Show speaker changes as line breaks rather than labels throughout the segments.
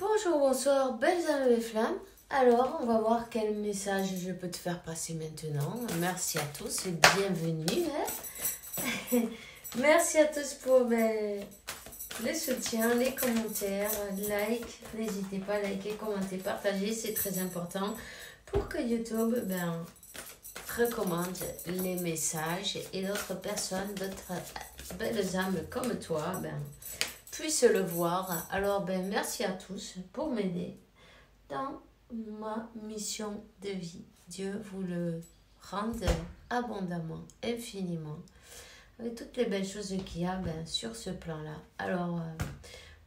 Bonjour, bonsoir, belles âmes et flammes. Alors, on va voir quel message je peux te faire passer maintenant. Merci à tous et bienvenue. Merci à tous pour le soutien, les commentaires, like. N'hésitez pas à liker, commenter, partager, c'est très important pour que YouTube recommande les messages et d'autres personnes, d'autres belles âmes comme toi, puissent le voir. Alors, merci à tous pour m'aider dans ma mission de vie. Dieu vous le rende abondamment, infiniment, avec toutes les belles choses qu'il y a sur ce plan-là. Alors,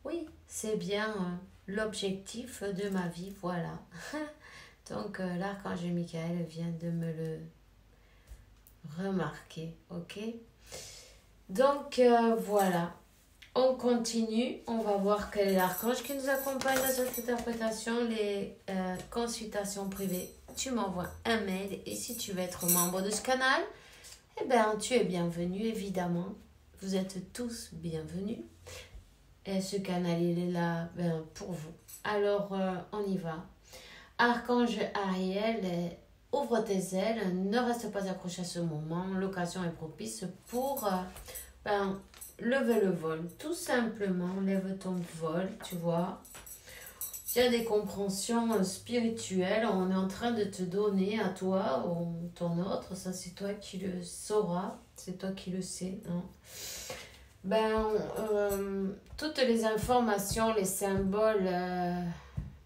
oui, c'est bien l'objectif de ma vie, voilà. Donc, l'archange Michael vient de me le remarquer, ok? Donc, voilà. On continue, on va voir quel est l'archange qui nous accompagne dans cette interprétation, les consultations privées. Tu m'envoies un mail et si tu veux être membre de ce canal, tu es bienvenu évidemment. Vous êtes tous bienvenus. Et ce canal, il est là pour vous. Alors, on y va. Archange Ariel, ouvre tes ailes, ne reste pas accroché à ce moment. L'occasion est propice pour... lever le vol, tout simplement, lève ton vol, tu vois. Il y a des compréhensions spirituelles, on est en train de te donner à toi ou ton autre, ça c'est toi qui le sauras, c'est toi qui le sais, hein. Toutes les informations, les symboles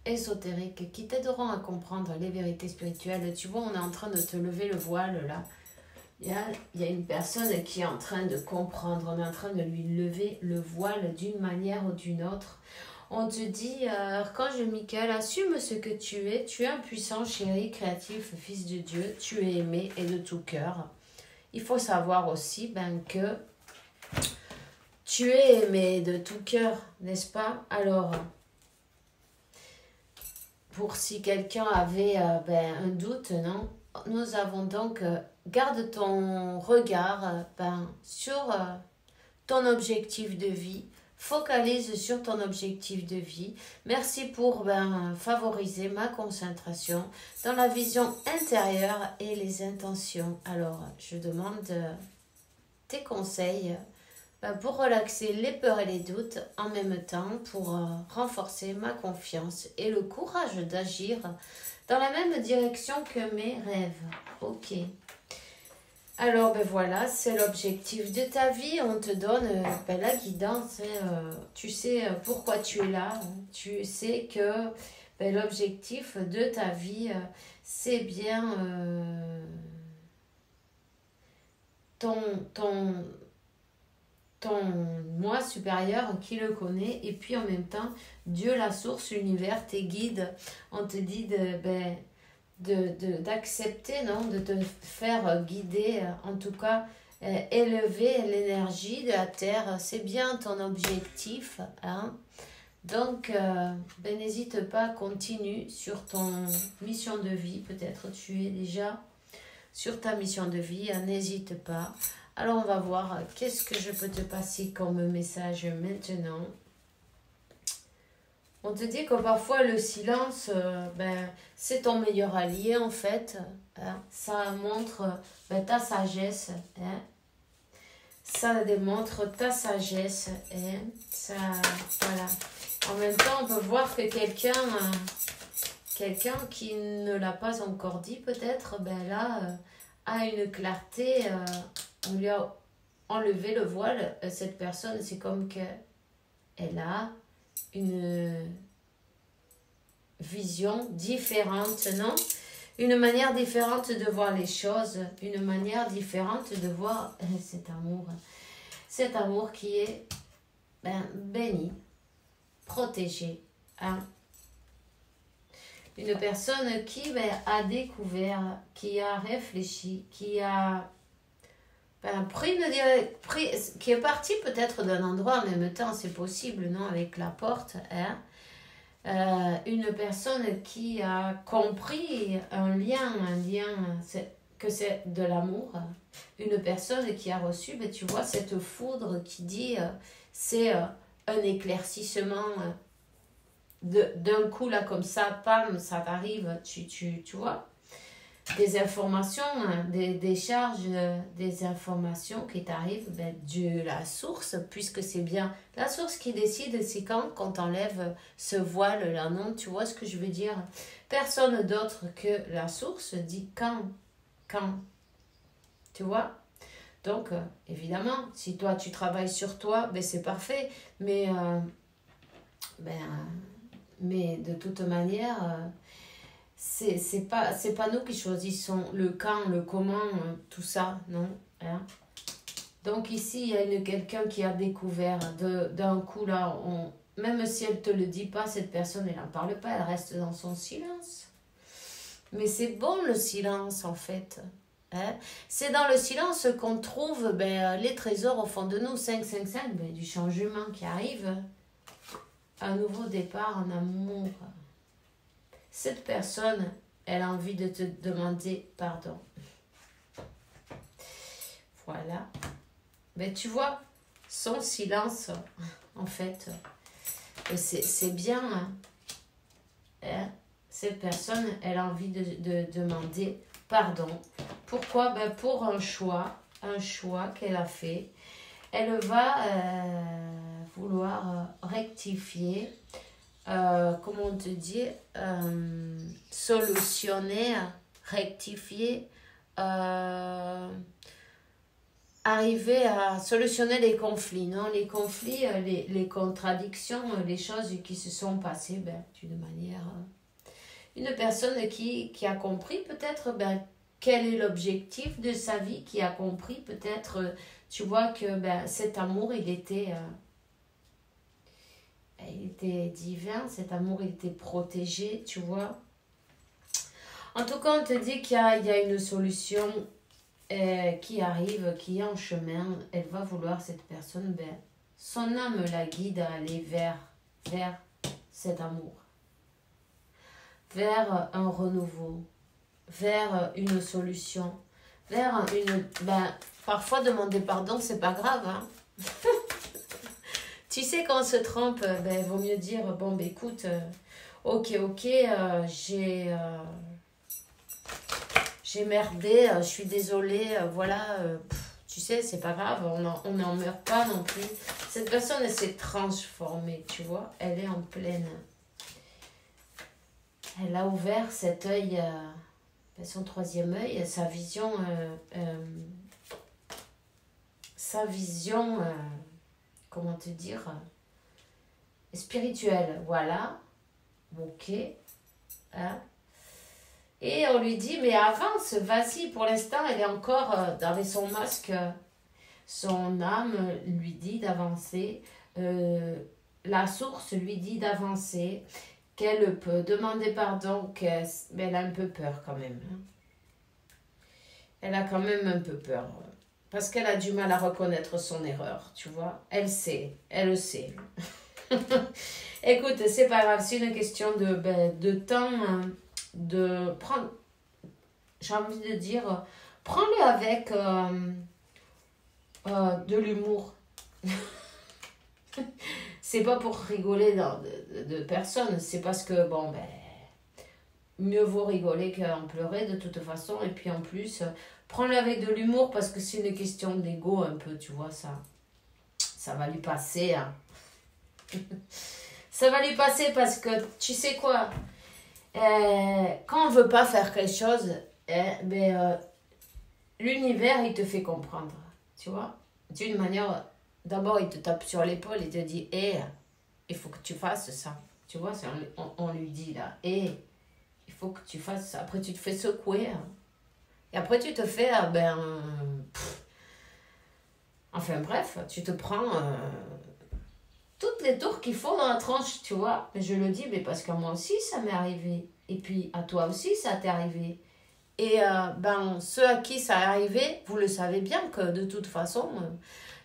ésotériques qui t'aideront à comprendre les vérités spirituelles, tu vois, on est en train de te lever le voile là. Il y a une personne qui est en train de comprendre, on est en train de lui lever le voile d'une manière ou d'une autre. On te dit, Archange Michael, assume ce que tu es un puissant, chéri, créatif, fils de Dieu, tu es aimé et de tout cœur. Il faut savoir aussi que tu es aimé de tout cœur, n'est-ce pas? Alors, pour si quelqu'un avait un doute, non? Nous avons donc... garde ton regard sur ton objectif de vie. Focalise sur ton objectif de vie. Merci pour favoriser ma concentration dans la vision intérieure et les intentions. Alors, je demande tes conseils pour relaxer les peurs et les doutes en même temps pour renforcer ma confiance et le courage d'agir dans la même direction que mes rêves. Ok. Alors, voilà, c'est l'objectif de ta vie. On te donne la guidance. Tu sais pourquoi tu es là. Tu sais que l'objectif de ta vie, c'est bien ton moi supérieur qui le connaît. Et puis, en même temps, Dieu, la source, l'univers, tes guides. On te dit d'accepter, non, de te faire guider, en tout cas élever l'énergie de la terre, c'est bien ton objectif, hein. Donc n'hésite pas, continue sur ton mission de vie, peut-être tu es déjà sur ta mission de vie, n'hésite pas. Alors on va voir qu'est-ce que je peux te passer comme message maintenant. On te dit que parfois le silence, c'est ton meilleur allié en fait. Hein. Ça montre ta sagesse. Hein. Ça démontre ta sagesse. Hein. Ça, voilà. En même temps, on peut voir que quelqu'un qui ne l'a pas encore dit peut-être, a une clarté. On lui a enlevé le voile. Cette personne, c'est comme qu'elle a une vision différente, non? Une manière différente de voir les choses, une manière différente de voir cet amour qui est béni, protégé, hein? Une personne qui a découvert, qui a réfléchi, qui a qui est parti peut-être d'un endroit en même temps, c'est possible, non, avec la porte, hein? Une personne qui a compris un lien, que c'est de l'amour. Une personne qui a reçu, tu vois, cette foudre qui dit, c'est un éclaircissement d'un coup, là, comme ça, pam, ça t'arrive, tu vois, des informations, hein, des charges, des informations qui t'arrivent ben, de la source, puisque c'est bien la source qui décide, c'est quand t'enlèves ce voile là, non, tu vois ce que je veux dire? Personne d'autre que la source dit quand, tu vois? Donc, évidemment, si toi tu travailles sur toi, ben c'est parfait, ben, mais de toute manière, c'est pas nous qui choisissons le quand, le comment, tout ça, non? Hein? Donc ici, il y a quelqu'un qui a découvert d'un coup là, même si elle te le dit pas, cette personne, elle n'en parle pas, elle reste dans son silence. Mais c'est bon le silence en fait. Hein? C'est dans le silence qu'on trouve ben, les trésors au fond de nous, 555, ben, du changement qui arrive. Un nouveau départ en amour. Cette personne, elle a envie de te demander pardon. Voilà. Mais tu vois, son silence, en fait, c'est bien. Hein? Cette personne, elle a envie de demander pardon. Pourquoi? Ben pour un choix qu'elle a fait. Elle va vouloir rectifier, comment on te dit, solutionner, rectifier, arriver à solutionner les conflits, non? Les conflits, les contradictions, les choses qui se sont passées ben, d'une manière... Une personne qui a compris peut-être ben, quel est l'objectif de sa vie, qui a compris peut-être, tu vois que ben, cet amour, il était divin, cet amour, il était protégé, tu vois. En tout cas, on te dit qu'il y a une solution qui arrive, qui est en chemin. Elle va vouloir, cette personne, ben, son âme la guide à aller vers cet amour, vers un renouveau, vers une solution, vers une... Ben, parfois, demander pardon, c'est pas grave, hein. Tu sais, quand on se trompe, ben, vaut mieux dire, bon, ben, écoute, ok, j'ai merdé, je suis désolée, voilà, tu sais, c'est pas grave, on n'en meurt pas non plus. Cette personne, elle s'est transformée, tu vois, elle est en pleine... Elle a ouvert cet œil, son troisième œil, sa vision, comment te dire, spirituelle, voilà, ok, hein. Et on lui dit, mais avance, vas-y, pour l'instant, elle est encore dans son masque, son âme lui dit d'avancer, la source lui dit d'avancer, qu'elle peut demander pardon, mais elle a un peu peur quand même. Elle a quand même un peu peur. Parce qu'elle a du mal à reconnaître son erreur, tu vois. Elle le sait. Écoute, c'est pas grave, c'est une question de temps, de prendre... J'ai envie de dire, prends-le avec de l'humour. C'est pas pour rigoler de personne, c'est parce que, bon, ben, mieux vaut rigoler qu'en pleurer de toute façon. Et puis en plus, prends-le avec de l'humour parce que c'est une question d'ego un peu, tu vois, ça va lui passer. Hein. Ça va lui passer parce que, tu sais quoi, quand on veut pas faire quelque chose, l'univers, il te fait comprendre, tu vois, d'une manière... D'abord, il te tape sur l'épaule et te dit, il faut que tu fasses ça. Tu vois, on lui dit là, il faut que tu fasses ça. Après, tu te fais secouer. Hein. Et après, tu te fais, enfin bref, tu te prends toutes les tours qu'il faut dans la tranche, tu vois. Mais je le dis, mais parce qu'à moi aussi, ça m'est arrivé. Et puis, à toi aussi, ça t'est arrivé. Et ceux à qui ça est arrivé, vous le savez bien que de toute façon...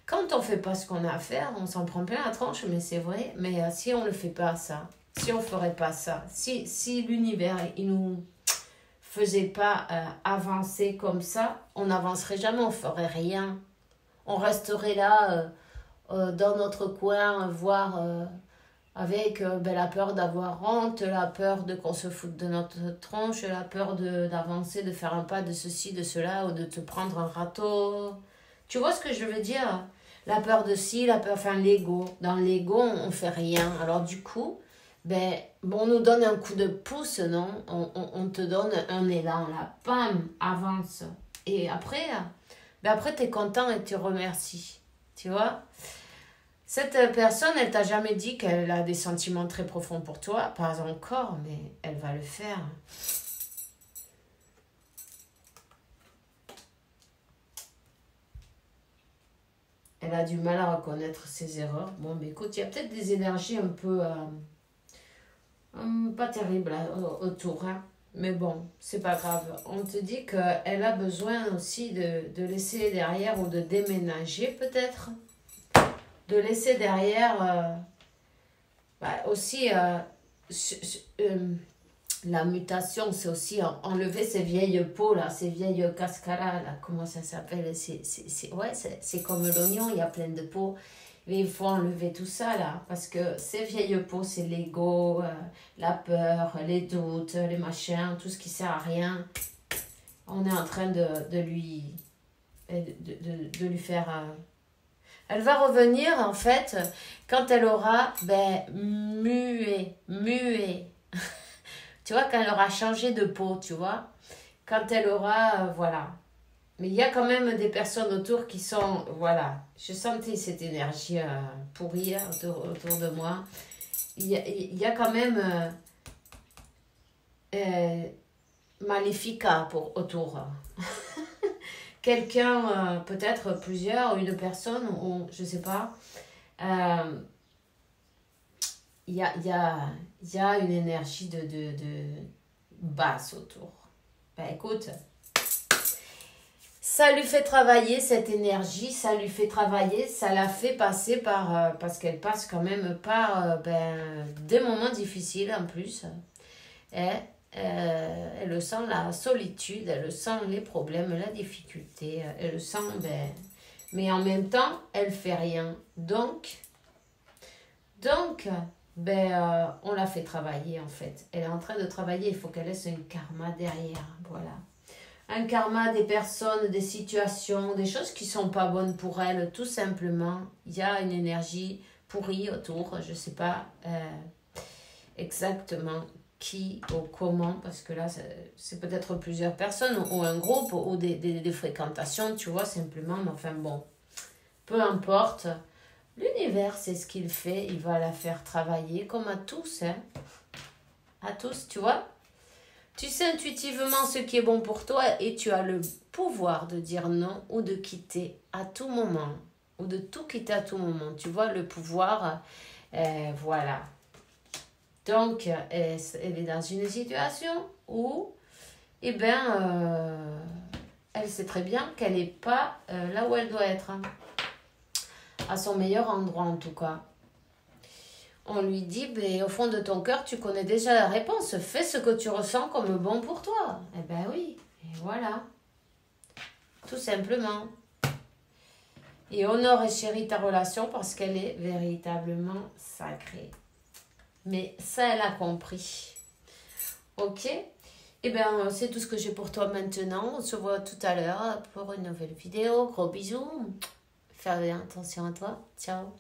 Quand on ne fait pas ce qu'on a à faire, on s'en prend plein la tranche, mais c'est vrai. Mais si on ne le fait pas, ça, si on ne ferait pas ça, si l'univers, il nous faisait pas avancer comme ça, on n'avancerait jamais, on ne ferait rien. On resterait là, dans notre coin, voir avec ben, la peur d'avoir honte, la peur de qu'on se foute de notre tronche, la peur d'avancer, de faire un pas, de ceci, de cela, ou de te prendre un râteau. Tu vois ce que je veux dire? La peur de ci, la peur, enfin l'ego. Dans l'ego, on fait rien. Alors du coup, ben, on nous donne un coup de pouce, non? On te donne un élan, là. Pam, avance. Et après, ben après tu es content et tu remercies. Tu vois? Cette personne, elle t'a jamais dit qu'elle a des sentiments très profonds pour toi. Pas encore, mais elle va le faire. Elle a du mal à reconnaître ses erreurs. Bon, mais écoute, il y a peut-être des énergies un peu pas terribles autour. Hein. Mais bon, c'est pas grave. On te dit qu'elle a besoin aussi de laisser derrière ou de déménager peut-être. De laisser derrière aussi la mutation, c'est aussi enlever ces vieilles peaux là, ces vieilles cascaras là, comment ça s'appelle, c'est comme l'oignon, il y a plein de peaux. Mais il faut enlever tout ça là, parce que ces vieilles peaux, c'est l'ego, la peur, les doutes, les machins, tout ce qui sert à rien. On est en train de lui faire... Elle va revenir en fait quand elle aura mué. Tu vois, quand elle aura changé de peau, tu vois. Quand elle aura, voilà. Mais il y a quand même des personnes autour qui sont, voilà. Je sentais cette énergie pourrie autour de moi. Il y a quand même Maléfica autour. Quelqu'un, peut-être plusieurs, une personne, ou je sais pas. Il y a une énergie de basse autour. Ben écoute, ça lui fait travailler cette énergie, ça lui fait travailler, ça la fait passer par, parce qu'elle passe quand même par des moments difficiles en plus. Et elle sent la solitude, elle sent les problèmes, la difficulté, elle sent, mais en même temps, elle fait rien. Donc on la fait travailler en fait. Elle est en train de travailler, il faut qu'elle laisse un karma derrière, voilà. Un karma des personnes, des situations, des choses qui sont pas bonnes pour elle, tout simplement. Il y a une énergie pourrie autour, je sais pas exactement qui ou comment, parce que là, c'est peut-être plusieurs personnes ou un groupe ou des fréquentations, tu vois, simplement. Mais enfin bon, peu importe. L'univers, c'est ce qu'il fait, il va la faire travailler comme à tous, hein. À tous, tu vois. Tu sais intuitivement ce qui est bon pour toi et tu as le pouvoir de dire non ou de quitter à tout moment. Ou de tout quitter à tout moment. Tu vois, le pouvoir, voilà. Donc, elle est dans une situation où, elle sait très bien qu'elle n'est pas là où elle doit être. Hein. À son meilleur endroit en tout cas. On lui dit, au fond de ton cœur, tu connais déjà la réponse. Fais ce que tu ressens comme bon pour toi. Eh ben oui, et voilà. Tout simplement. Et honore et chéris ta relation parce qu'elle est véritablement sacrée. Mais ça, elle a compris. Ok? Eh bien, c'est tout ce que j'ai pour toi maintenant. On se voit tout à l'heure pour une nouvelle vidéo. Gros bisous. Fais bien attention à toi. Ciao.